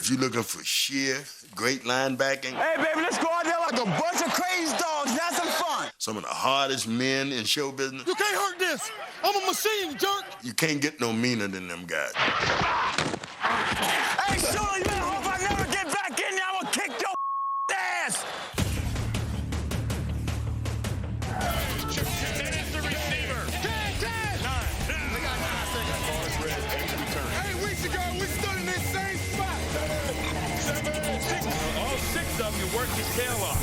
If you're looking for sheer, great linebacking... Hey, baby, let's go out there like a bunch of crazy dogs. Have some fun. Some of the hardest men in show business... You can't hurt this. I'm a machine, jerk. You can't get no meaner than them guys. Hey, Shula, you better hope I never get back in there. I'm gonna kick your ass. All 6 of you work your tail off.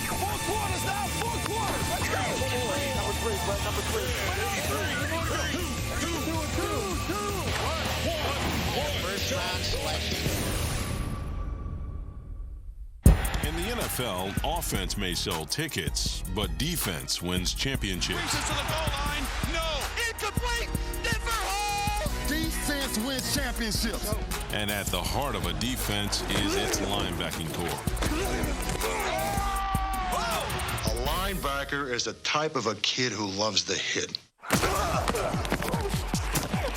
4 quarters now, 4 quarters. Let's go. Number 3, Brett, number 3. First round selection. In the NFL, offense may sell tickets, but defense wins championships. Races to the goal line. No. Incomplete. Denver hole. Defense wins championships. And at the heart of a defense is its linebacking corps. A linebacker is the type of a kid who loves the hit.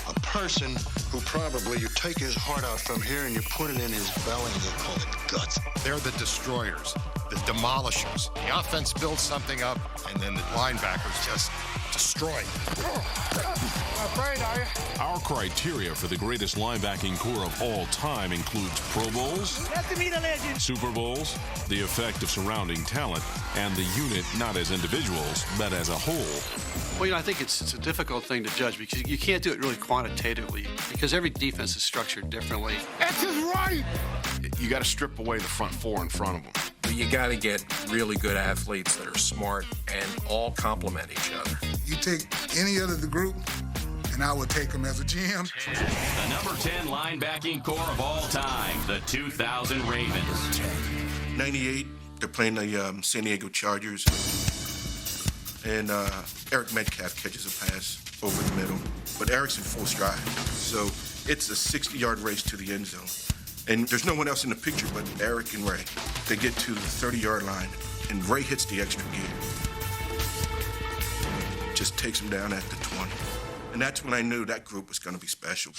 A person who probably, you take his heart out from here and you put it in his belly and you call it guts. They're the destroyers, the demolishers. The offense builds something up, and then the linebackers just destroy. Afraid, are you? Our criteria for the greatest linebacking corps of all time includes Pro Bowls, Super Bowls, the effect of surrounding talent, and the unit not as individuals, but as a whole. Well, I think it's a difficult thing to judge because you can't do it really quantitatively because every defense is structured differently. That's his right. You got to strip away the front 4 in front of them. You got to get really good athletes that are smart and all complement each other. You take any other the group, and I would take them as a GM. The number 10 linebacking corps of all time, the 2000 Ravens. 98, they're playing the San Diego Chargers. And Eric Metcalf catches a pass over the middle. But Eric's in full stride. So it's a 60-yard race to the end zone. And there's no one else in the picture but Eric and Ray. They get to the 30-yard line, and Ray hits the extra gear. Just takes him down at the 20. And that's when I knew that group was going to be special.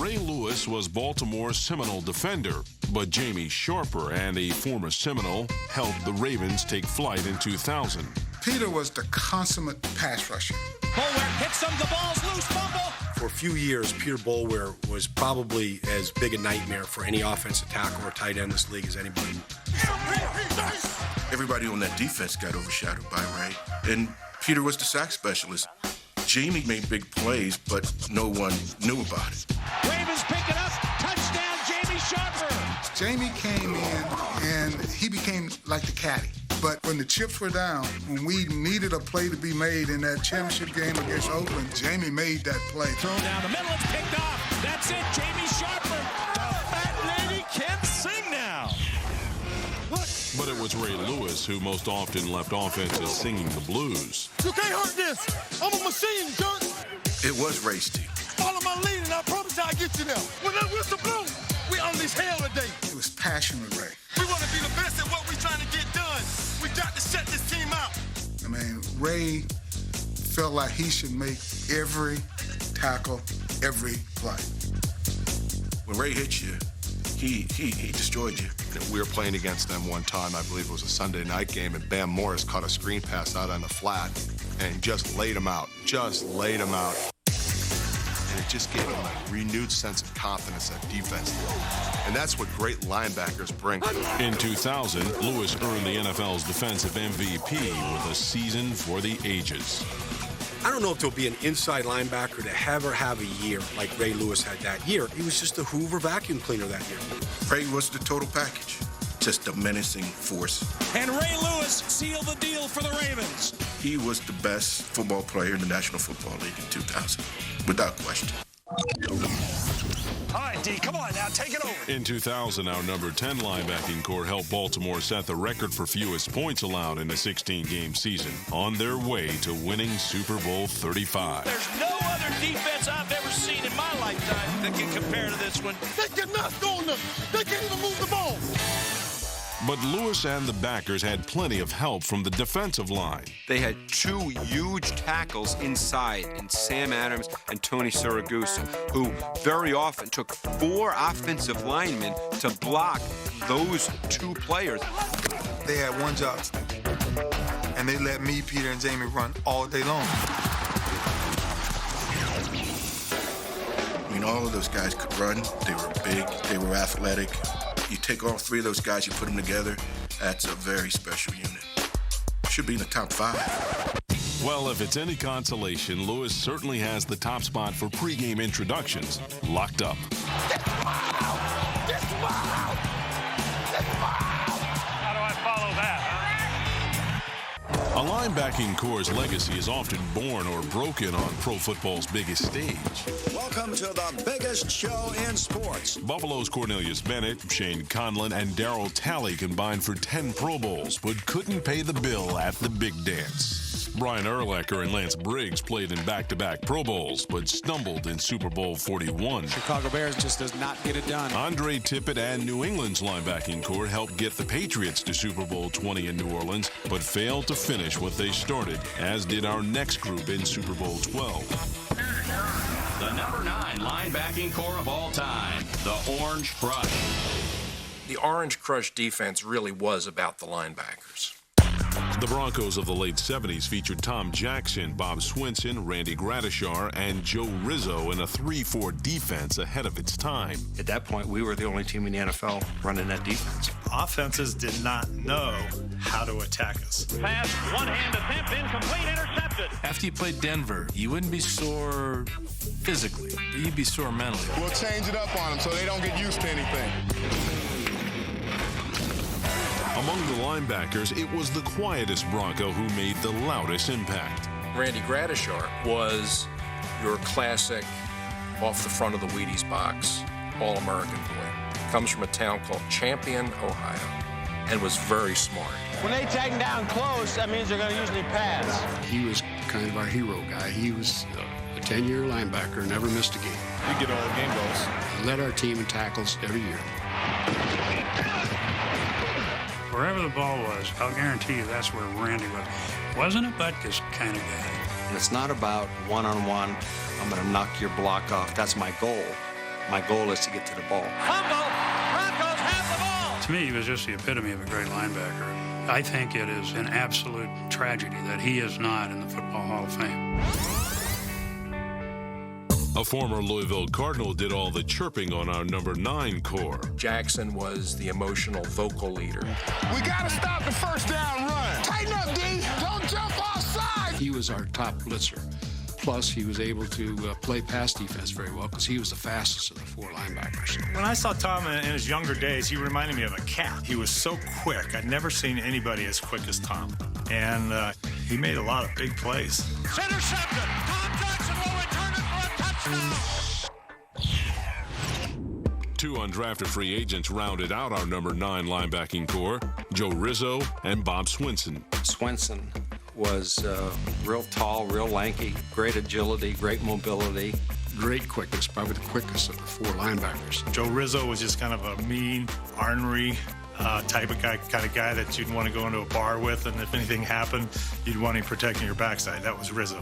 Ray Lewis was Baltimore's Seminole defender, but Jamie Sharper and a former Seminole helped the Ravens take flight in 2000. Peter was the consummate pass rusher. Boulware hits some, the ball's loose, fumble. For a few years, Peter Boulware was probably as big a nightmare for any offensive tackle or tight end in this league as anybody. Everybody on that defense got overshadowed by Ray. And Peter was the sack specialist. Jamie made big plays, but no one knew about it. Ravens pick it up. Touchdown, Jamie Sharper. Jamie came in, and he became like the caddy. But when the chips were down, when we needed a play to be made in that championship game against Oakland, Jamie made that play. Throw down the middle, it's picked off. That's it, Jamie Sharper. That lady can sing now. But it was Ray Lewis who most often left offenses singing the blues. You can't hurt this. I'm a machine, jerk. It was Ray's team. Follow my lead, and I promise I'll get you there. When that whistle blow, we unleash hell today. It was passion with Ray. We want to be the best at what we're trying to get done. We got to set this team out. I mean, Ray felt like he should make every tackle, every play. When Ray hit you, he destroyed you. We were playing against them one time, I believe it was a Sunday night game, and Bam Morris caught a screen pass out on the flat and just laid him out. And it just gave him a renewed sense of confidence at defense. And that's what great linebackers bring. In 2000, Lewis earned the NFL's defensive MVP with a season for the ages. I don't know if there'll be an inside linebacker to ever have a year like Ray Lewis had that year. He was just a Hoover vacuum cleaner that year. Ray was the total package. Just a menacing force. And Ray Lewis sealed the deal for the Ravens. He was the best football player in the National Football League in 2000, without question. All right, D, come on now, take it over. In 2000, our number 10 linebacking corps helped Baltimore set the record for fewest points allowed in a 16-game season, on their way to winning Super Bowl 35. There's no other defense I've ever seen in my lifetime that can compare to this one. They cannot score nothing. They can't even move the ball. But Lewis and the backers had plenty of help from the defensive line. They had two huge tackles inside in Sam Adams and Tony Siragusa, who very often took 4 offensive linemen to block those 2 players. They had one job, and they let me, Peter, and Jamie run all day long. I mean, all of those guys could run. They were big. They were athletic. You take all 3 of those guys, you put them together, that's a very special unit. Should be in the top 5. Well, if it's any consolation, Lewis certainly has the top spot for pregame introductions locked up. How do I follow that? A linebacking corps' legacy is often born or broken on pro football's biggest stage. Welcome to the biggest show in sports. Buffalo's Cornelius Bennett, Shane Conlon, and Darryl Talley combined for 10 Pro Bowls, but couldn't pay the bill at the big dance. Brian Urlacher and Lance Briggs played in back-to-back Pro Bowls, but stumbled in Super Bowl 41. Chicago Bears just does not get it done. Andre Tippett and New England's linebacking corps helped get the Patriots to Super Bowl 20 in New Orleans, but failed to finish what they started, as did our next group in Super Bowl 12. The number 9 linebacking corps of all time, the Orange Crush. The Orange Crush defense really was about the linebackers. The Broncos of the late 70s featured Tom Jackson, Bob Swinson, Randy Gradishar, and Joe Rizzo in a 3-4 defense ahead of its time. At that point, we were the only team in the NFL running that defense. Offenses did not know how to attack us. Pass, one-hand attempt, incomplete, intercepted. After you played Denver, you wouldn't be sore physically, but you'd be sore mentally. We'll change it up on them so they don't get used to anything. Among the linebackers, it was the quietest Bronco who made the loudest impact. Randy Gradishar was your classic off the front of the Wheaties box, All-American boy. Comes from a town called Champion, Ohio, and was very smart. When they take down close, that means they're going to usually pass. He was kind of our hero guy. He was a 10-year linebacker, never missed a game. We get all the game balls. He led our team in tackles every year. Wherever the ball was, I'll guarantee you that's where Randy was. Wasn't a Butkus kind of guy. And it's not about one-on-one, I'm going to knock your block off. That's my goal. My goal is to get to the ball. Fumble! Broncos have the ball! To me, he was just the epitome of a great linebacker. I think it is an absolute tragedy that he is not in the Football Hall of Fame. A former Louisville Cardinal did all the chirping on our number 9 corps. Jackson was the emotional vocal leader. We got to stop the first down run. Tighten up, D. Don't jump offside. He was our top blitzer. Plus, he was able to play pass defense very well because he was the fastest of the 4 linebackers. When I saw Tom in his younger days, he reminded me of a cat. He was so quick. I'd never seen anybody as quick as Tom. And he made a lot of big plays. Intercepted! Tom Jackson will return it for a touchdown! 2 undrafted free agents rounded out our number 9 linebacking corps, Joe Rizzo and Bob Swinson. Swinson was real tall, real lanky, great agility, great mobility. Great quickness, probably the quickest of the 4 linebackers. Joe Rizzo was just kind of a mean, ornery type of guy that you'd want to go into a bar with, and if anything happened, you'd want him protecting your backside. That was Rizzo.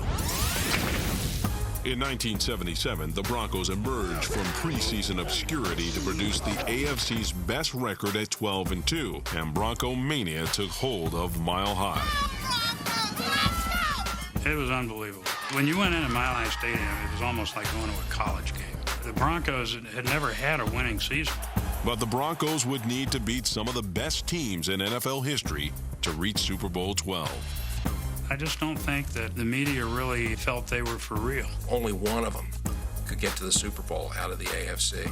In 1977, the Broncos emerged from preseason obscurity to produce the AFC's best record at 12-2, and Bronco Mania took hold of Mile High. It was unbelievable. When you went into Mile High Stadium, it was almost like going to a college game. The Broncos had never had a winning season. But the Broncos would need to beat some of the best teams in NFL history to reach Super Bowl 12. I just don't think that the media really felt they were for real. Only one of them could get to the Super Bowl out of the AFC.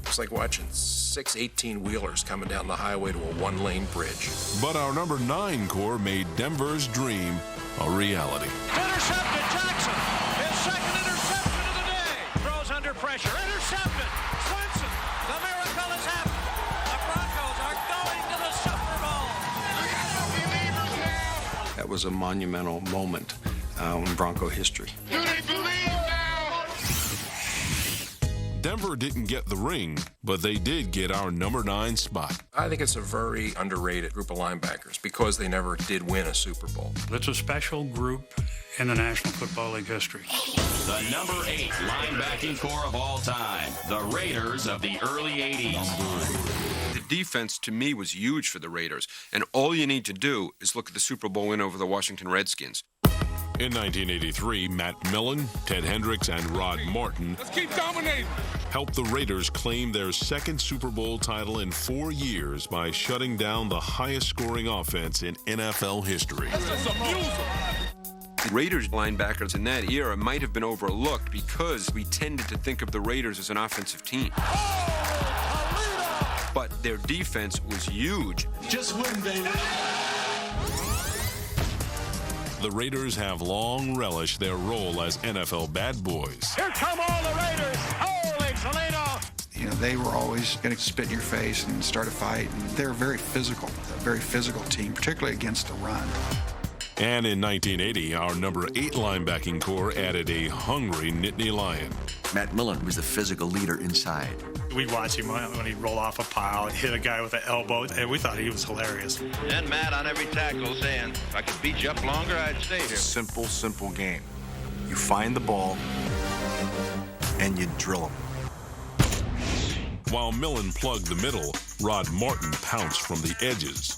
It's like watching 6 18-wheelers coming down the highway to a 1-lane bridge. But our number 9 corps made Denver's dream a reality. Intercepted Jackson! His second interception of the day! Throws under pressure. Intercepted! Swinson! The miracle has happened! The Broncos are going to the Super Bowl! That was a monumental moment in Bronco history. Do they believe now? Denver didn't get the ring, but they did get our number 9 spot. I think it's a very underrated group of linebackers because they never did win a Super Bowl. It's a special group in the National Football League history. The number 8 linebacking core of all time, the Raiders of the early 80s. The defense, to me, was huge for the Raiders, and all you need to do is look at the Super Bowl win over the Washington Redskins. In 1983, Matt Millen, Ted Hendricks, and Rod Martin helped the Raiders claim their second Super Bowl title in 4 years by shutting down the highest-scoring offense in NFL history. The Raiders linebackers in that era might have been overlooked because we tended to think of the Raiders as an offensive team. But their defense was huge. Just win, baby. The Raiders have long relished their role as NFL bad boys. Here come all the Raiders. Holy Toledo. You know, they were always going to spit in your face and start a fight. And they're very physical team, particularly against the run. And in 1980, our number 8 linebacking core added a hungry Nittany Lion. Matt Millen was the physical leader inside. We'd watch him when he'd roll off a pile, hit a guy with an elbow, and we thought he was hilarious. And Matt on every tackle saying, if I could beat you up longer, I'd stay here. Simple game. You find the ball, and you drill them. While Millen plugged the middle, Rod Martin pounced from the edges.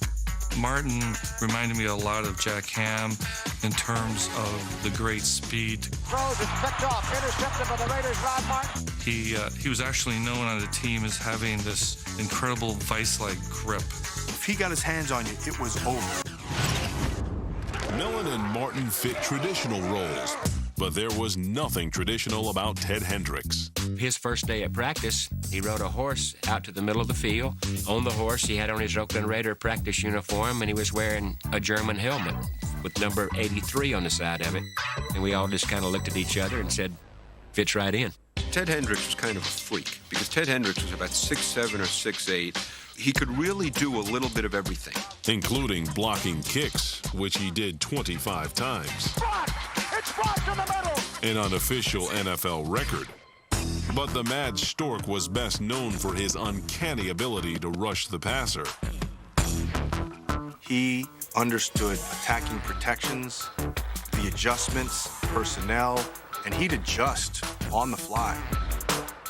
Martin reminded me a lot of Jack Ham in terms of the great speed. Throws it, picked off, intercepted by the Raiders, Rod Martin. He was actually known on the team as having this incredible vice-like grip. If he got his hands on you, it was over. Millen and Martin fit traditional roles, but there was nothing traditional about Ted Hendricks. His first day at practice, he rode a horse out to the middle of the field. On the horse, he had on his Oakland Raider practice uniform, and he was wearing a German helmet with number 83 on the side of it. And we all just kind of looked at each other and said, fits right in. Ted Hendricks was kind of a freak because Ted Hendricks was about 6'7" or 6'8". He could really do a little bit of everything, including blocking kicks, which he did 25 times. Block! It's blocked in the middle! An unofficial NFL record. But the Mad Stork was best known for his uncanny ability to rush the passer. He understood attacking protections, the adjustments, personnel, and he'd adjust on the fly.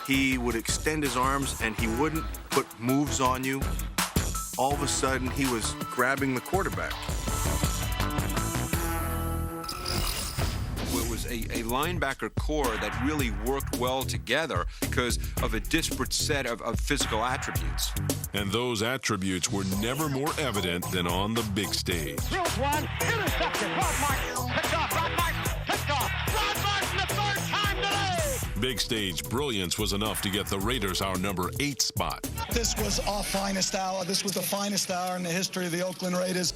He would extend his arms and he wouldn't put moves on you. All of a sudden, he was grabbing the quarterback. It was a linebacker core that really worked well together because of a disparate set of physical attributes. And those attributes were never more evident than on the big stage. Here's one, intercepted, Rod Martin, picked off, Rod Martin, picked off, Rod Martin the third time today! Big stage brilliance was enough to get the Raiders our number 8 spot. This was our finest hour. This was the finest hour in the history of the Oakland Raiders.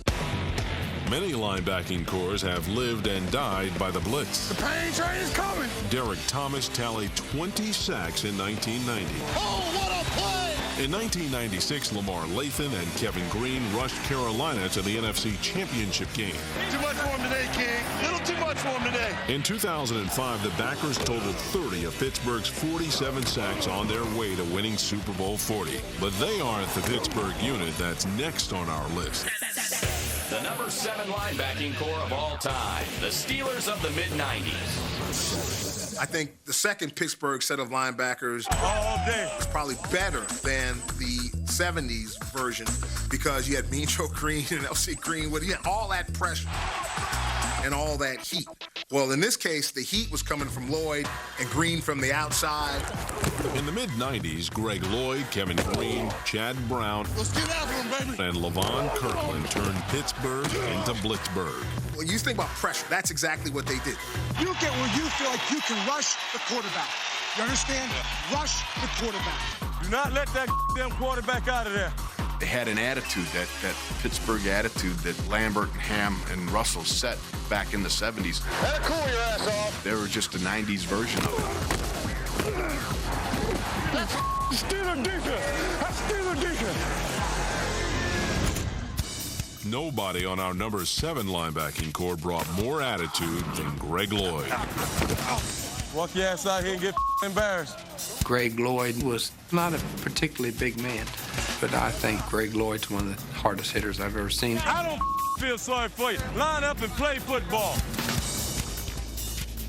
Many linebacking corps have lived and died by the blitz. The pain train is coming. Derek Thomas tallied 20 sacks in 1990. Oh, what a play! In 1996, Lamar Lathan and Kevin Green rushed Carolina to the NFC Championship game. Too much for him today, King. Little too much for him today. In 2005, the backers totaled 30 of Pittsburgh's 47 sacks on their way to winning Super Bowl 40. But they aren't the Pittsburgh unit that's next on our list. The number 7 linebacking core of all time, the Steelers of the mid-90s. I think the second Pittsburgh set of linebackers all day was probably better than the 70s version because you had Mean Joe Green and L.C. Greenwood. You had all that pressure and all that heat. Well, in this case, the heat was coming from Lloyd and Green from the outside. In the mid-90s, Greg Lloyd, Kevin Green, Chad Brown, Let's get after him, baby. and Levon Kirkland turned Pittsburgh into Blitzburgh. When you think about pressure, that's exactly what they did. You get where you feel like you can rush the quarterback. You understand? Rush the quarterback. Do not let that damn quarterback out of there. They had an attitude, that Pittsburgh attitude that Lambert and Ham and Russell set back in the 70s. Better cool your ass off. They were just the 90s version of it. That's Steeler defense. That's Steeler defense. Nobody on our number 7 linebacking core brought more attitude than Greg Lloyd. Walk your ass out here and get embarrassed. Greg Lloyd was not a particularly big man, but I think Greg Lloyd's one of the hardest hitters I've ever seen. I don't feel sorry for you. Line up and play football.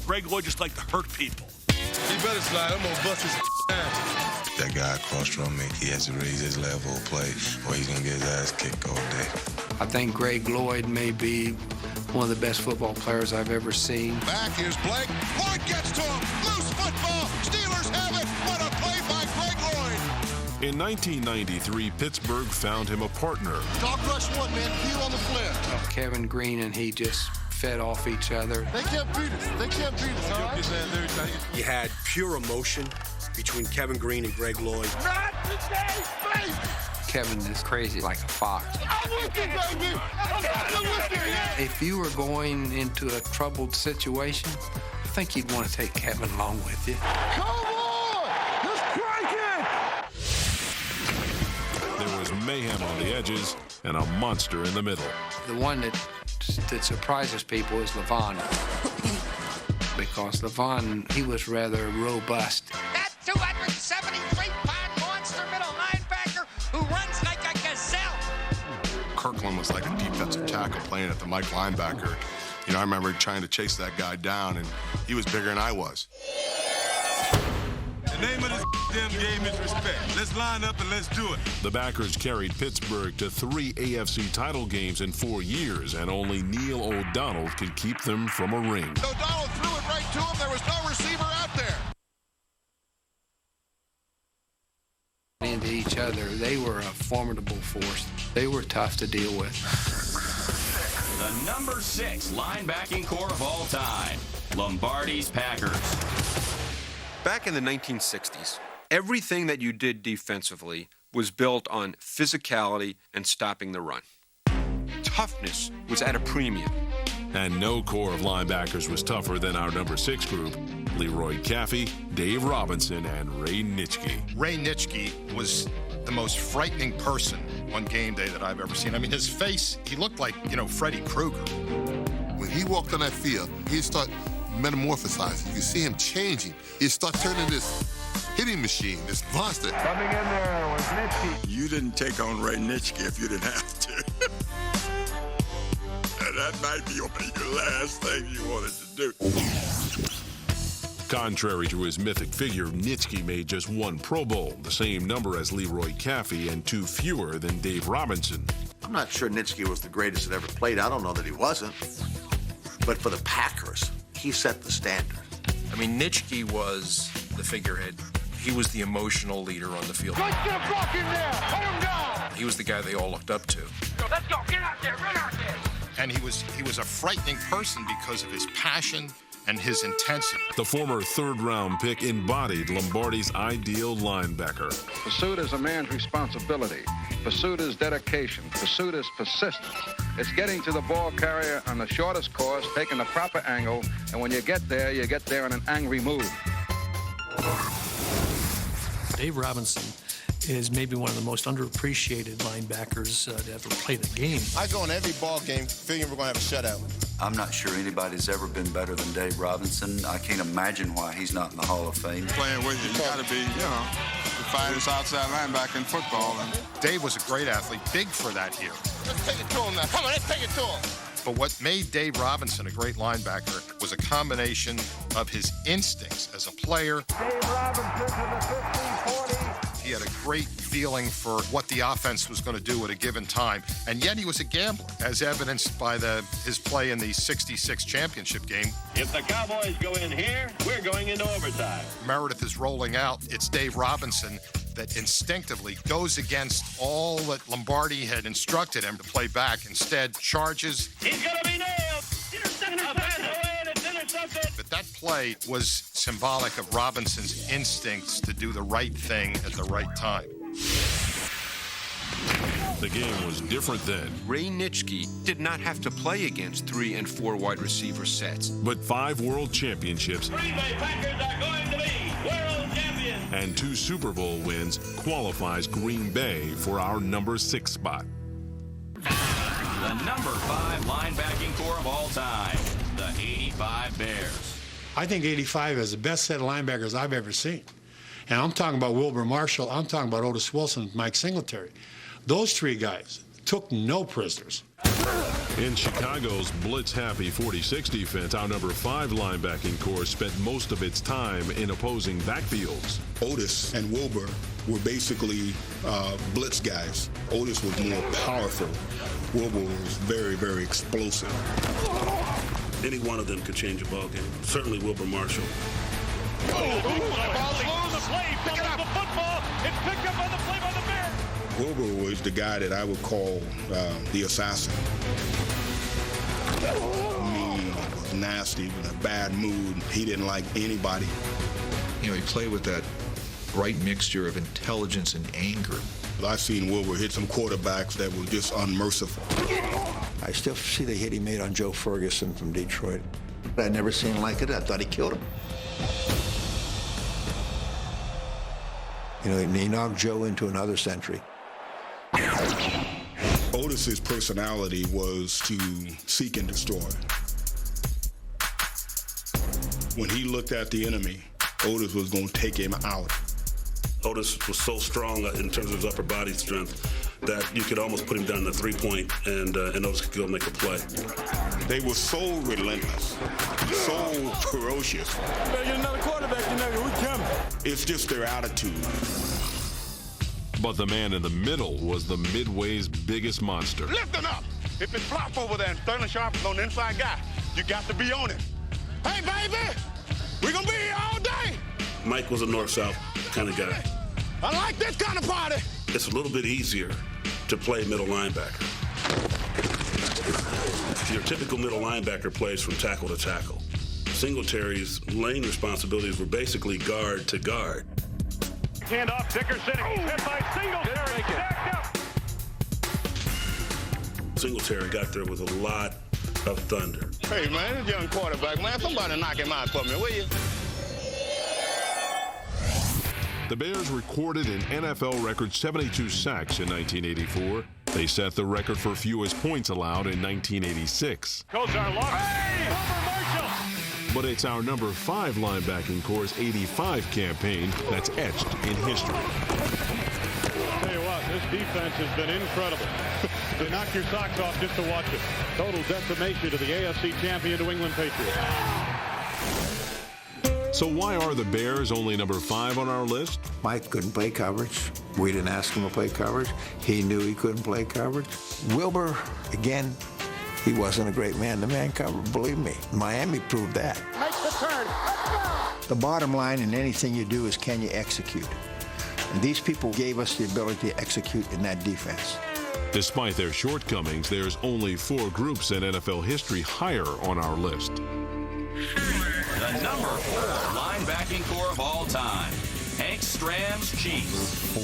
Greg Lloyd just liked to hurt people. He better slide. I'm gonna bust his ass. That guy across from me, he has to raise his level of play or he's gonna get his ass kicked all day. I think Greg Lloyd may be one of the best football players I've ever seen. Back is Blake. Lloyd gets to him. Loose football. Steelers have it. What a play by Greg Lloyd. In 1993, Pittsburgh found him a partner. Dog rush one, man. Few on the flip. Kevin Green and he just fed off each other. They can't beat us. They can't beat us, all right? You had pure emotion between Kevin Green and Greg Lloyd. Not today, baby. Kevin is crazy like a fox. I'm with you, baby. I'm with you, yeah. If you were going into a troubled situation, I think you'd want to take Kevin along with you. Come on! Let's crank it! There was mayhem on the edges and a monster in the middle. The one that surprises people is Levon. Because Levon, he was rather robust. That 273-pound monster middle linebacker who runs like a gazelle. Kirkland was like a defensive tackle playing at the Mike linebacker. You know, I remember trying to chase that guy down, and he was bigger than I was. The name of this damn game is respect. Let's line up and let's do it. The backers carried Pittsburgh to 3 AFC title games in 4 years, and only Neil O'Donnell could keep them from a ring. O'Donnell threw it right to him. There was no receiver out there. Into each other, they were a formidable force. They were tough to deal with. The number 6 linebacking core of all time, Lombardi's Packers. Back in the 1960s, everything that you did defensively was built on physicality and stopping the run. Toughness was at a premium. And no core of linebackers was tougher than our number 6 group, Leroy Caffey, Dave Robinson, and Ray Nitschke. Ray Nitschke was the most frightening person on game day that I've ever seen. I mean, his face, he looked like, Freddy Krueger. When he walked on that field, he'd start metamorphosizing. You see him changing. He'd start turning this hitting machine, this monster. Coming in there was Nitschke. You didn't take on Ray Nitschke if you didn't have to. And that might be your last thing you wanted to do. Contrary to his mythic figure, Nitschke made just 1 Pro Bowl, the same number as Leroy Caffey and 2 fewer than Dave Robinson. I'm not sure Nitschke was the greatest that ever played. I don't know that he wasn't. But for the Packers, he set the standard. I mean, Nitschke was the figurehead. He was the emotional leader on the field. Let's get a block in there. Put him down. He was the guy they all looked up to. Let's go. Get out there. Run out there. And he was a frightening person because of his passion and his intensity. The former 3rd-round pick embodied Lombardi's ideal linebacker. Pursuit is a man's responsibility. Pursuit is dedication. Pursuit is persistence. It's getting to the ball carrier on the shortest course, taking the proper angle, and when you get there in an angry mood. Dave Robinson is maybe one of the most underappreciated linebackers to ever play the game. I go in every ball game figuring we're going to have a shutout. I'm not sure anybody's ever been better than Dave Robinson. I can't imagine why he's not in the Hall of Fame. Playing with you got to be, the finest outside linebacker in football. And Dave was a great athlete, big for that year. Let's take it to him now. Come on, let's take it to him. But what made Dave Robinson a great linebacker was a combination of his instincts as a player. Dave Robinson to the 50-40. He had a great feeling for what the offense was going to do at a given time, and yet he was a gambler, as evidenced by his play in the '66 championship game. If the Cowboys go in here, we're going into overtime. Meredith is rolling out. It's Dave Robinson that instinctively goes against all that Lombardi had instructed him to play back. Instead, charges. He's going to be nailed. But that play was symbolic of Robinson's instincts to do the right thing at the right time. The game was different then. Ray Nitschke did not have to play against 3 and 4 wide receiver sets. But 5 world championships Green Bay Packers are going to be world champions. and 2 Super Bowl wins qualifies Green Bay for our number 6 spot. The number 5 linebacking core of all time, the '85 Bears. I think 85 is the best set of linebackers I've ever seen. And I'm talking about Wilbur Marshall. I'm talking about Otis Wilson, Mike Singletary. Those three guys took no prisoners. In Chicago's blitz-happy 46 defense, our number 5 linebacking corps spent most of its time in opposing backfields. Otis and Wilbur were basically blitz guys. Otis was more powerful. Wilbur was very, very explosive. Any one of them could change a ball game. Certainly Wilbur Marshall. The play, pick up the football. It's picked up on the play by the Bears. Wilbur was the guy that I would call the assassin. Mean, was nasty, was in a bad mood. He didn't like anybody. You know, he played with that right mixture of intelligence and anger. I've seen Wilbur hit some quarterbacks that were just unmerciful. I still see the hit he made on Joe Ferguson from Detroit. I'd never seen like it. I thought he killed him. You know, he knocked Joe into another century. Otis's personality was to seek and destroy. When he looked at the enemy, Otis was going to take him out. Otis was so strong in terms of his upper body strength that you could almost put him down in the 3-point and Otis could go make a play. They were so relentless, so ferocious. You're another quarterback, you know, we coming. It's just their attitude. But the man in the middle was the Midway's biggest monster. Lifting up. If it's flop over there and Sterling Sharp is on the inside guy, you got to be on it. Hey, baby, we're going to be here all day. Mike was a north-south kind of guy. I like this kind of party. It's a little bit easier to play middle linebacker. Your typical middle linebacker plays from tackle to tackle. Singletary's lane responsibilities were basically guard to guard. Hand off, Dickerson. He's hit by Singletary. Stacked up. Singletary got there with a lot of thunder. Hey, man, this young quarterback, man, somebody knock him out for me, will you? The Bears recorded an NFL record 72 sacks in 1984. They set the record for fewest points allowed in 1986. Goes our long. Hey, Wilbur Marshall. But it's our number 5 linebacking corps' 85 campaign that's etched in history. I'll tell you what, this defense has been incredible. To knock your socks off just to watch it. Total decimation to the AFC champion New England Patriots. So why are the Bears only number 5 on our list? Mike couldn't play coverage. We didn't ask him to play coverage. He knew he couldn't play coverage. Wilbur, again, he wasn't a great man-to-man cover, believe me. Miami proved that. Make the turn. Let's go. The bottom line in anything you do is, can you execute? And these people gave us the ability to execute in that defense. Despite their shortcomings, there's only 4 groups in NFL history higher on our list. The number 4 linebacking corps of all time, Hank Stram's Chiefs.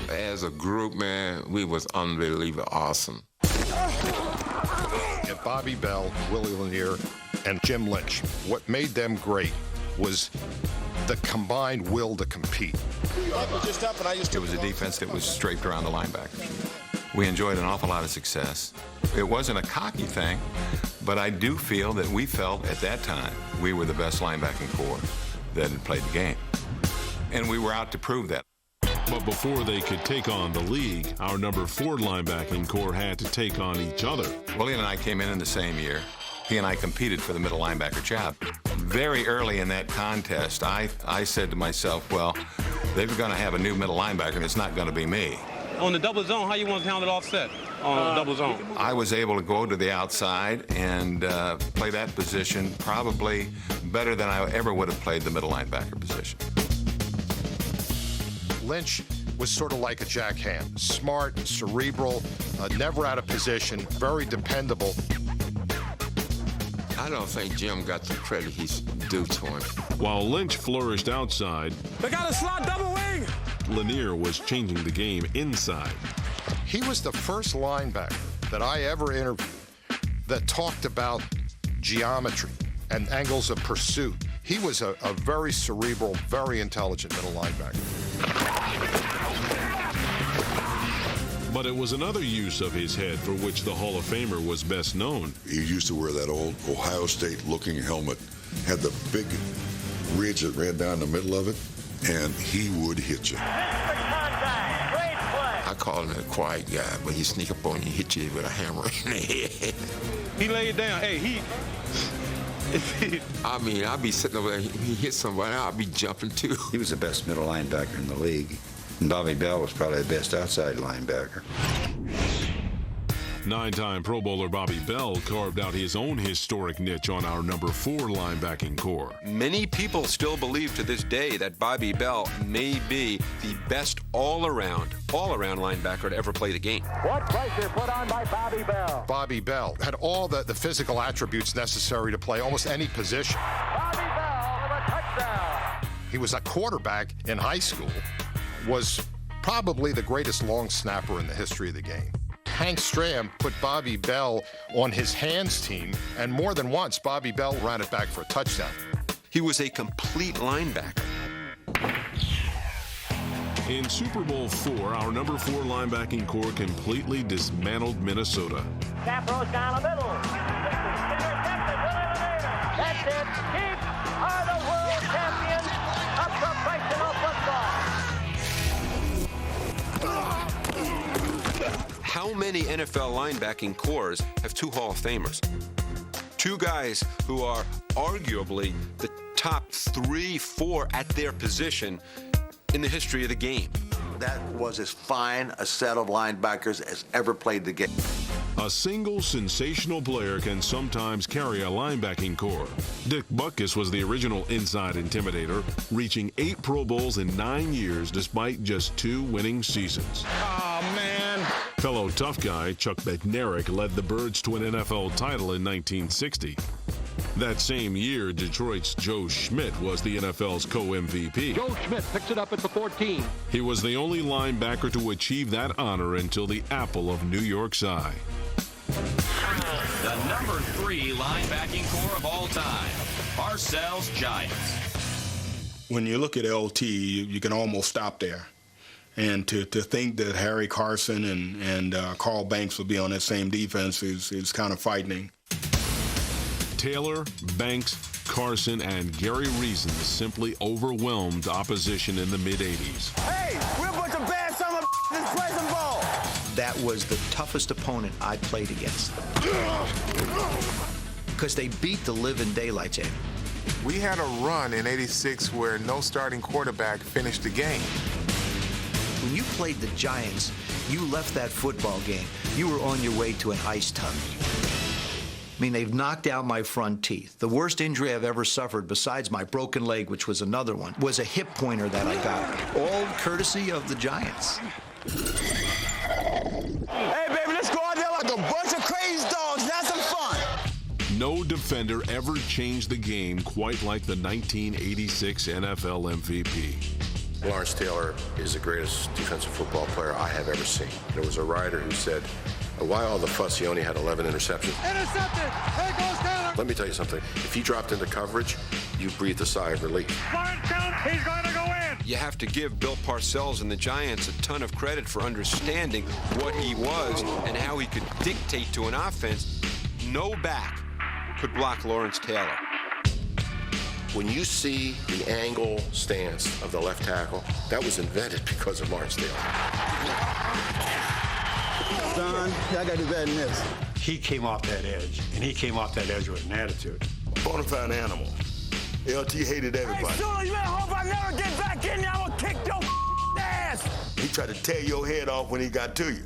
As a group, man, we was unbelievably awesome. And Bobby Bell, Willie Lanier, and Jim Lynch. What made them great was the combined will to compete. It was a defense that was straight around the linebackers. We enjoyed an awful lot of success. It wasn't a cocky thing, but I do feel that we felt at that time we were the best linebacking corps that had played the game. And we were out to prove that. But before they could take on the league, our number 4 linebacking corps had to take on each other. Willie and I came in the same year. He and I competed for the middle linebacker job. Very early in that contest, I said to myself, well, they're going to have a new middle linebacker, and it's not going to be me. On the double zone, how you want to handle it offset on the double zone? I was able to go to the outside and play that position probably better than I ever would have played the middle linebacker position. Lynch was sort of like a Jack Ham. Smart, cerebral, never out of position, very dependable. I don't think Jim got the credit he's due to him. While Lynch flourished outside, They got a slot double wing. Lanier was changing the game inside. He was the first linebacker that I ever interviewed that talked about geometry and angles of pursuit. He was a very cerebral, very intelligent middle linebacker. But it was another use of his head for which the Hall of Famer was best known. He used to wear that old Ohio State-looking helmet had the big ridge that ran down the middle of it, and he would hit you. I call him a quiet guy, but he sneak up on you and hit you with a hammer in the head. He laid down. Hey, I mean, I'll be sitting over there, he hit somebody, I'll be jumping too. He was the best middle linebacker in the league. And Bobby Bell was probably the best outside linebacker. 9-time Pro Bowler Bobby Bell carved out his own historic niche on our number 4 linebacking core. Many people still believe to this day that Bobby Bell may be the best all-around linebacker to ever play the game. What pressure put on by Bobby Bell? Bobby Bell had all the physical attributes necessary to play almost any position. Bobby Bell with a touchdown. He was a quarterback in high school, was probably the greatest long snapper in the history of the game. Hank Stram put Bobby Bell on his hands team, and more than once, Bobby Bell ran it back for a touchdown. He was a complete linebacker. In Super Bowl IV, our number 4 linebacking core completely dismantled Minnesota. Capros down the middle. Intercepted, will eliminate him. That's it. Chiefs are the world champions of professional football. How many NFL linebacking cores have 2 Hall of Famers? 2 guys who are arguably the top 3, 4 at their position in the history of the game. That was as fine a set of linebackers as ever played the game. A single sensational player can sometimes carry a linebacking core. Dick Butkus was the original inside intimidator, reaching 8 Pro Bowls in 9 years despite just 2 winning seasons. oh, man. Fellow tough guy Chuck Bednarik led the Birds to an NFL title in 1960. That same year, Detroit's Joe Schmidt was the NFL's co-MVP. Joe Schmidt picks it up at the 14. He was the only linebacker to achieve that honor until the apple of New York's eye. The number 3 linebacking core of all time, Parcells Giants. When you look at LT, you can almost stop there. And to think that Harry Carson and Carl Banks would be on that same defense is kind of frightening. Taylor, Banks, Carson, and Gary Reason simply overwhelmed opposition in the mid-'80s. Hey, we're a bunch of bad son of this present ball. That was the toughest opponent I played against. Because they beat the living daylights out. We had a run in '86 where no starting quarterback finished the game. When you played the Giants, you left that football game, you were on your way to an ice tub. I mean, they've knocked out my front teeth. The worst injury I've ever suffered, besides my broken leg, which was another one, was a hip pointer that I got, all courtesy of the Giants. Hey, baby, let's go out there like a bunch of crazy dogs and have some fun. No defender ever changed the game quite like the 1986 NFL MVP. Lawrence Taylor is the greatest defensive football player I have ever seen. There was a writer who said, why all the fuss? He only had 11 interceptions. Intercepted! There goes Taylor! Let me tell you something. If he dropped into coverage, you breathed a sigh of relief. Lawrence count, he's going to go in! You have to give Bill Parcells and the Giants a ton of credit for understanding what he was and how he could dictate to an offense. No back could block Lawrence Taylor. When you see the angle stance of the left tackle, that was invented because of Lawrence Taylor. Son, I got to do better than this. He came off that edge, and he came off that edge with an attitude. Bonafide animal. LT hated everybody. Hey, Sula, you better hope I never get back in there. I'm going to kick your ass. He tried to tear your head off when he got to you.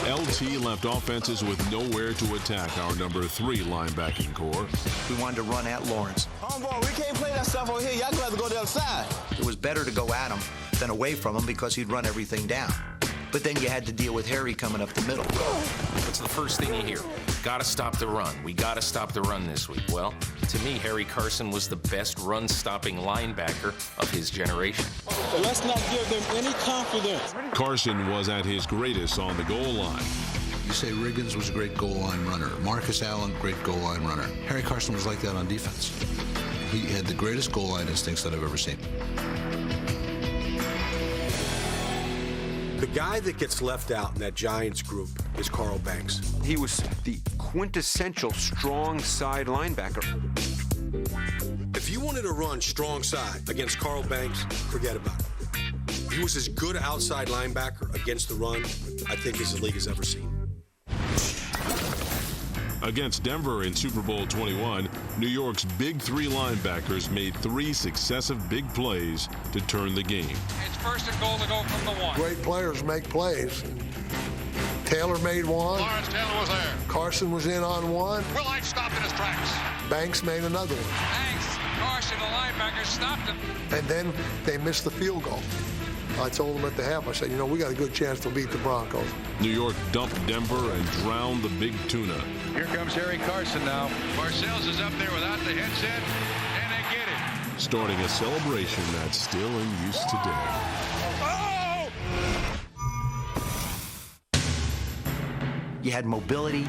LT left offenses with nowhere to attack our number 3 linebacking core. We wanted to run at Lawrence. Homeboy, we can't play that stuff over here. Y'all got to go to the other side. It was better to go at him than away from him because he'd run everything down. But then you had to deal with Harry coming up the middle. What's the first thing you hear? Gotta stop the run. We gotta stop the run this week. Well, to me, Harry Carson was the best run-stopping linebacker of his generation. So let's not give them any confidence. Carson was at his greatest on the goal line. You say Riggins was a great goal line runner. Marcus Allen, great goal line runner. Harry Carson was like that on defense. He had the greatest goal line instincts that I've ever seen. The guy that gets left out in that Giants group is Carl Banks. He was the quintessential strong side linebacker. If you wanted to run strong side against Carl Banks, forget about it. He was as good outside linebacker against the run, I think, as the league has ever seen. Against Denver in Super Bowl 21, New York's big three linebackers made 3 successive big plays to turn the game. It's first and goal to go from the 1. Great players make plays. Taylor made one. Lawrence Taylor was there. Carson was in on one. Wilhite stopped in his tracks. Banks made another one. Banks, Carson, the linebacker, stopped him. And then they missed the field goal. I told them at the half, I said, we got a good chance to beat the Broncos. New York dumped Denver and drowned the Big Tuna. Here comes Harry Carson now. Parcells is up there without the headset, and they get it. Starting a celebration that's still in use today. Oh! You had mobility,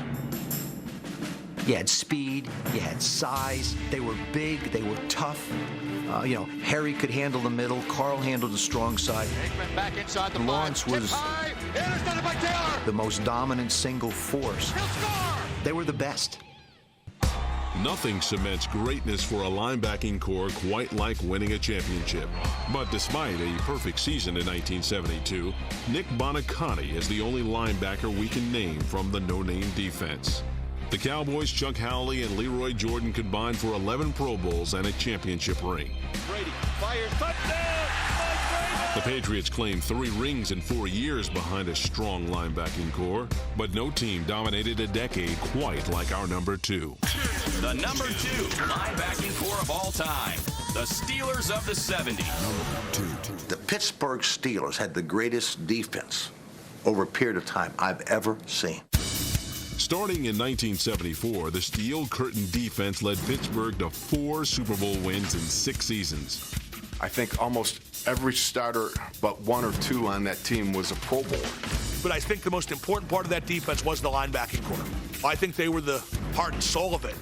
you had speed, you had size. They were big, they were tough. Harry could handle the middle. Carl handled the strong side. Aikman back inside the Lawrence was intercepted by Taylor. the most dominant single force. He'll score. They were the best. Nothing cements greatness for a linebacking corps quite like winning a championship. But despite a perfect season in 1972, Nick Bonicatti is the only linebacker we can name from the no-name defense. The Cowboys' Chuck Howley and Leroy Jordan combined for 11 Pro Bowls and a championship ring. Brady fires, touchdown! The Patriots claimed 3 rings in 4 years behind a strong linebacking corps, but no team dominated a decade quite like our number 2. The number 2 linebacking corps of all time, the Steelers of the 70s. The Pittsburgh Steelers had the greatest defense over a period of time I've ever seen. Starting in 1974, the Steel Curtain defense led Pittsburgh to 4 Super Bowl wins in 6 seasons. I think almost every starter but 1 or 2 on that team was a Pro Bowler. But I think the most important part of that defense was the linebacking corps. I think they were the heart and soul of it.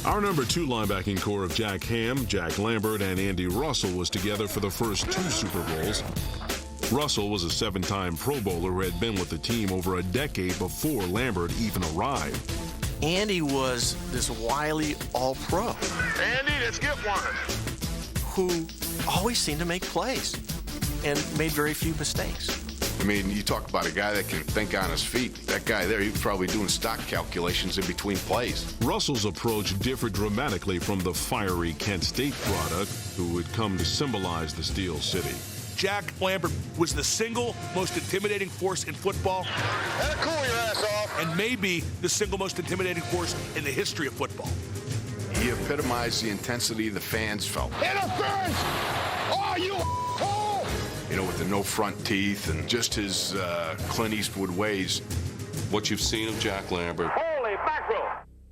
Our number 2 linebacking corps of Jack Ham, Jack Lambert, and Andy Russell was together for the first 2 Super Bowls. Russell was a 7-time Pro Bowler who had been with the team over a decade before Lambert even arrived. Andy was this wily all-pro. Andy, let's get one. Who always seemed to make plays and made very few mistakes. I mean, you talk about a guy that can think on his feet. That guy there, he's probably doing stock calculations in between plays. Russell's approach differed dramatically from the fiery Kent State product who would come to symbolize the Steel City. Jack Lambert was the single most intimidating force in football. That'll cool your ass off. And maybe the single most intimidating force in the history of football. He epitomized the intensity the fans felt. Interference! Oh, you fool! With the no front teeth and just his Clint Eastwood ways. What you've seen of Jack Lambert, Holy mackerel!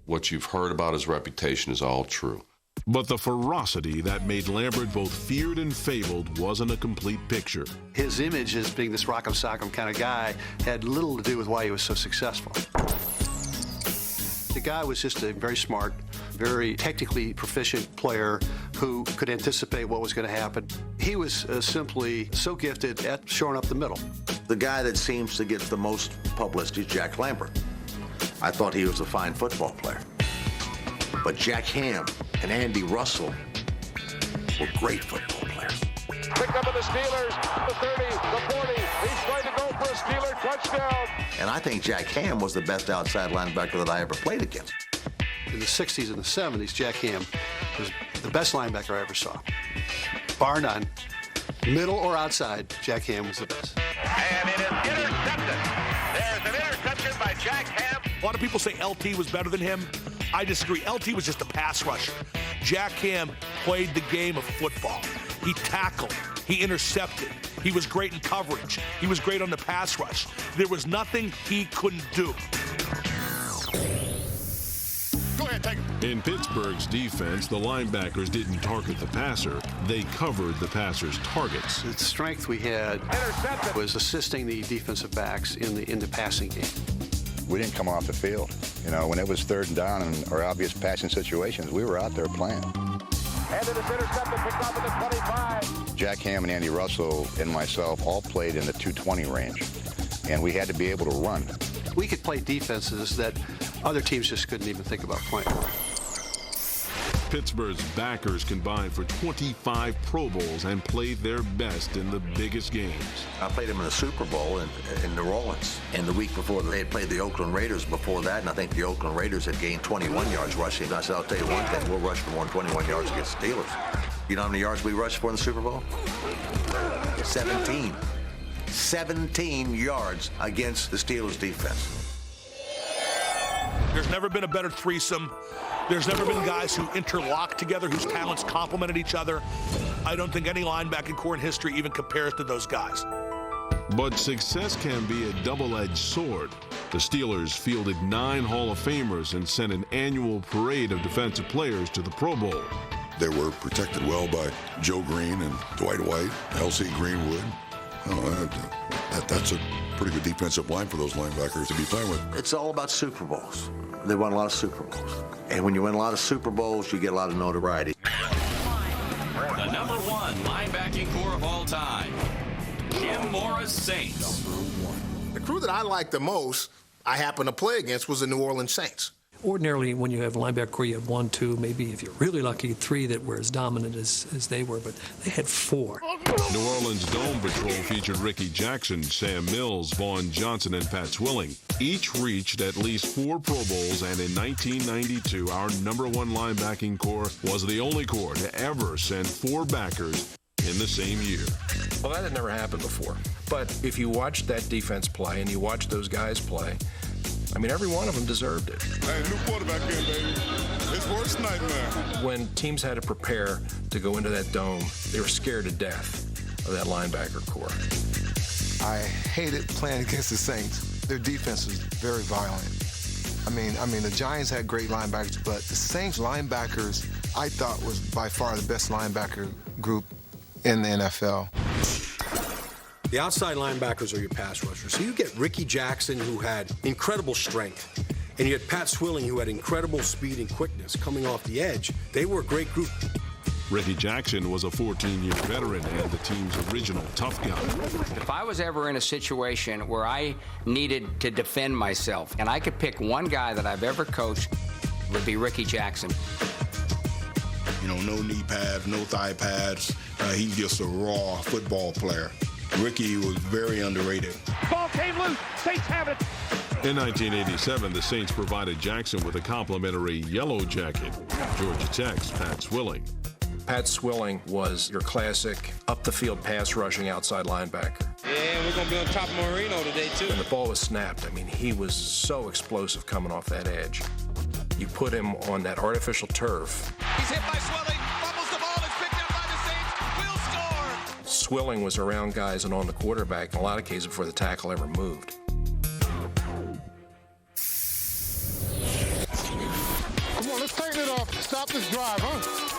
what you've heard about his reputation is all true. But the ferocity that made Lambert both feared and fabled wasn't a complete picture. His image as being this rock'em sock'em kind of guy had little to do with why he was so successful. The guy was just a very smart, very technically proficient player who could anticipate what was going to happen. He was simply so gifted at shoring up the middle. The guy that seems to get the most publicity is Jack Lambert. I thought he was a fine football player. But Jack Ham and Andy Russell were great football players. Picked up by the Steelers, the 30, the 40. He's going to go for a Steeler touchdown. And I think Jack Ham was the best outside linebacker that I ever played against. In the 60s and the 70s, Jack Ham was the best linebacker I ever saw. Bar none. Middle or outside, Jack Ham was the best. And it is intercepted. There's an interception by Jack Ham. A lot of people say LT was better than him. I disagree. LT was just a pass rusher. Jack Ham played the game of football. He tackled. He intercepted. He was great in coverage. He was great on the pass rush. There was nothing he couldn't do. Go ahead, take it. In Pittsburgh's defense, the linebackers didn't target the passer. They covered the passer's targets. The strength we had was assisting the defensive backs in the passing game. We didn't come off the field. When it was 3rd and down and or obvious passing situations, we were out there playing. And it is intercepted, picked up at the 25. Jack Ham and Andy Russell and myself all played in the 220 range, and we had to be able to run. We could play defenses that other teams just couldn't even think about playing. Pittsburgh's backers combined for 25 Pro Bowls and played their best in the biggest games. I played them in the Super Bowl in New Orleans. And the week before, they had played the Oakland Raiders before that, and I think the Oakland Raiders had gained 21 yards rushing. And I said, I'll tell you one thing, we'll rush for more than 21 yards against the Steelers. You know how many yards we rushed for in the Super Bowl? 17. 17 yards against the Steelers defense. There's never been a better threesome. There's never been guys who interlock together, whose talents complemented each other. I don't think any linebacking core in history even compares to those guys. But success can be a double-edged sword. The Steelers fielded 9 Hall of Famers and sent an annual parade of defensive players to the Pro Bowl. They were protected well by Joe Green and Dwight White, L.C. Greenwood. That's a pretty good defensive line for those linebackers to be playing with. It's all about Super Bowls. They won a lot of Super Bowls. And when you win a lot of Super Bowls, you get a lot of notoriety. The number 1 linebacking core of all time, Jim Mora's Saints. The crew that I liked the most, I happened to play against, was the New Orleans Saints. Ordinarily, when you have a linebacker core, you have 1, 2, maybe if you're really lucky, 3 that were as dominant as they were, but they had 4. New Orleans Dome Patrol featured Ricky Jackson, Sam Mills, Vaughn Johnson, and Pat Swilling. Each reached at least 4 Pro Bowls, and in 1992, our number 1 linebacking core was the only core to ever send 4 backers in the same year. Well, that had never happened before. But if you watch that defense play and you watch those guys play, I mean, every one of them deserved it. Hey, new quarterback in, baby. It's worst nightmare. When teams had to prepare to go into that dome, they were scared to death of that linebacker core. I hated playing against the Saints. Their defense was very violent. I mean, the Giants had great linebackers, but the Saints linebackers, I thought, was by far the best linebacker group in the NFL. The outside linebackers are your pass rushers. So you get Ricky Jackson, who had incredible strength, and you had Pat Swilling, who had incredible speed and quickness coming off the edge. They were a great group. Ricky Jackson was a 14-year veteran and the team's original tough guy. If I was ever in a situation where I needed to defend myself, and I could pick one guy that I've ever coached, it would be Ricky Jackson. You know, no knee pads, no thigh pads. He's just a raw football player. Ricky was very underrated. Ball came loose. Saints have it. In 1987, the Saints provided Jackson with a complimentary yellow jacket. Georgia Tech's Pat Swilling. Pat Swilling was your classic up-the-field pass-rushing outside linebacker. Yeah, we're going to be on top of Marino today, too. When the ball was snapped, I mean, he was so explosive coming off that edge. You put him on that artificial turf. He's hit by Swilling. Fumbles the ball. It's picked up by the Saints. Will score. Swilling was around guys and on the quarterback in a lot of cases before the tackle ever moved. Come on, let's tighten it up. Stop this drive, huh?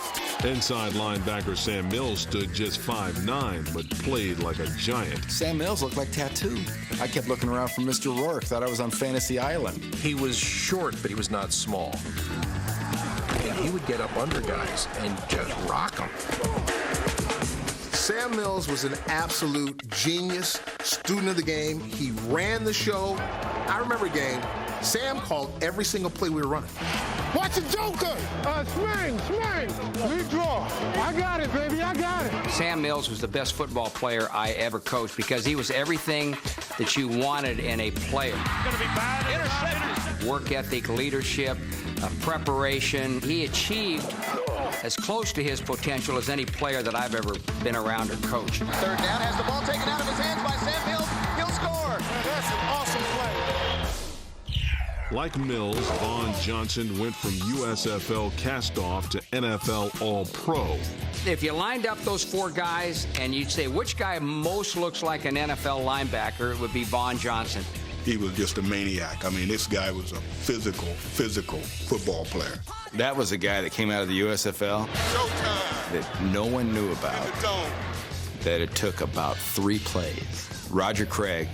Inside linebacker Sam Mills stood just 5'9", but played like a giant. Sam Mills looked like Tattoo. I kept looking around for Mr. Rourke, thought I was on Fantasy Island. He was short, but he was not small. And he would get up under guys and just rock them. Sam Mills was an absolute genius, student of the game. He ran the show. I remember a game, Sam called every single play we were running. Watch the Joker! Swing! Lead draw. I got it, baby, I got it. Sam Mills was the best football player I ever coached because he was everything that you wanted in a player. Going to be bad. Intercepted. Work ethic, leadership, preparation. He achieved as close to his potential as any player that I've ever been around or coached. Third down, has the ball taken out of his hands by Sam Mills. He'll score. That's an awesome play. Like Mills, Vaughn Johnson went from USFL cast-off to NFL All-Pro. If you lined up those 4 guys and you'd say which guy most looks like an NFL linebacker, it would be Vaughn Johnson. He was just a maniac. I mean, this guy was a physical football player. That was a guy that came out of the USFL that no one knew about, that it took about 3 plays. Roger Craig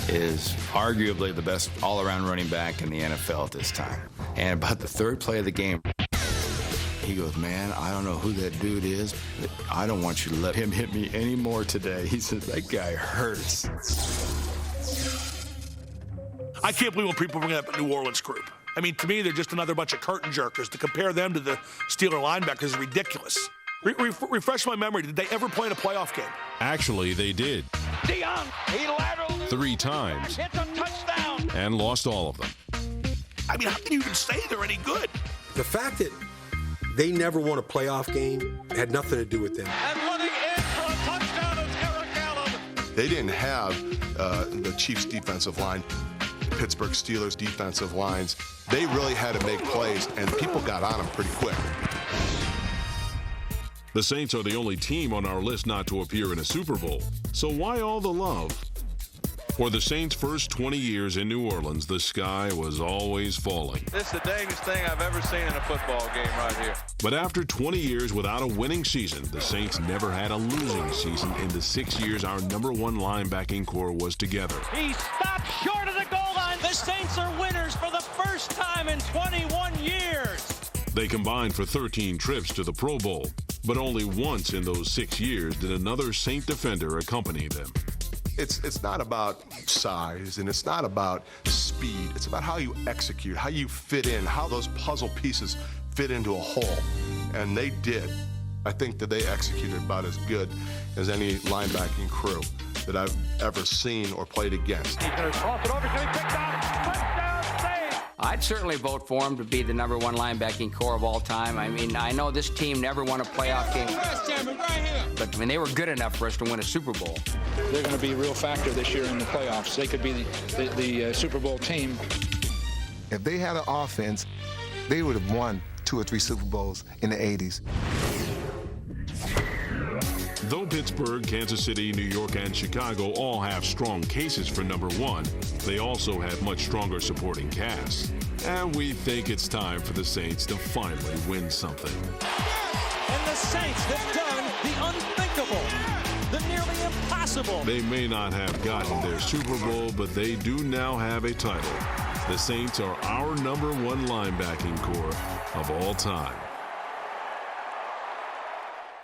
is arguably the best all-around running back in the NFL at this time. And about the 3rd play of the game, He goes, man, I don't know who that dude is, but I don't want you to let him hit me anymore today. He said, that guy hurts. I can't believe when people bring up a New Orleans group. I mean, to me, they're just another bunch of curtain jerkers. To compare them to the Steeler linebackers is ridiculous. Refresh my memory. Did they ever play in a playoff game? Actually, they did. Dion, he lateraled 3 times. Hits a touchdown. And lost all of them. I mean, how can you even say they're any good? The fact that they never won a playoff game had nothing to do with them. And running in for a touchdown is Eric Allen. They didn't have the Chiefs' defensive line, Pittsburgh Steelers' defensive lines. They really had to make plays, and people got on them pretty quick. The Saints are the only team on our list not to appear in a Super Bowl. So why all the love? For the Saints' first 20 years in New Orleans, the sky was always falling. This is the dangest thing I've ever seen in a football game right here. But after 20 years without a winning season, the Saints never had a losing season in the 6 years our number 1 linebacking core was together. He stopped short of the goal line. The Saints are winners for the first time in 21 years. They combined for 13 trips to the Pro Bowl, but only once in those 6 years did another Saint defender accompany them. It's not about size, and it's not about speed. It's about how you execute, how you fit in, how those puzzle pieces fit into a whole. And they did. I think that they executed about as good as any linebacking crew that I've ever seen or played against. He's going to toss it over. Can he pick down? Touchdown, Saints! I'd certainly vote for him to be the number 1 linebacking core of all time. I mean, I know this team never won a playoff game, but I mean, they were good enough for us to win a Super Bowl. They're going to be a real factor this year in the playoffs. They could be the Super Bowl team. If they had an offense, they would have won 2 or 3 Super Bowls in the 80s. Though Pittsburgh, Kansas City, New York, and Chicago all have strong cases for number 1, they also have much stronger supporting casts. And we think it's time for the Saints to finally win something. And the Saints have done the unthinkable, the nearly impossible. They may not have gotten their Super Bowl, but they do now have a title. The Saints are our number 1 linebacking core of all time.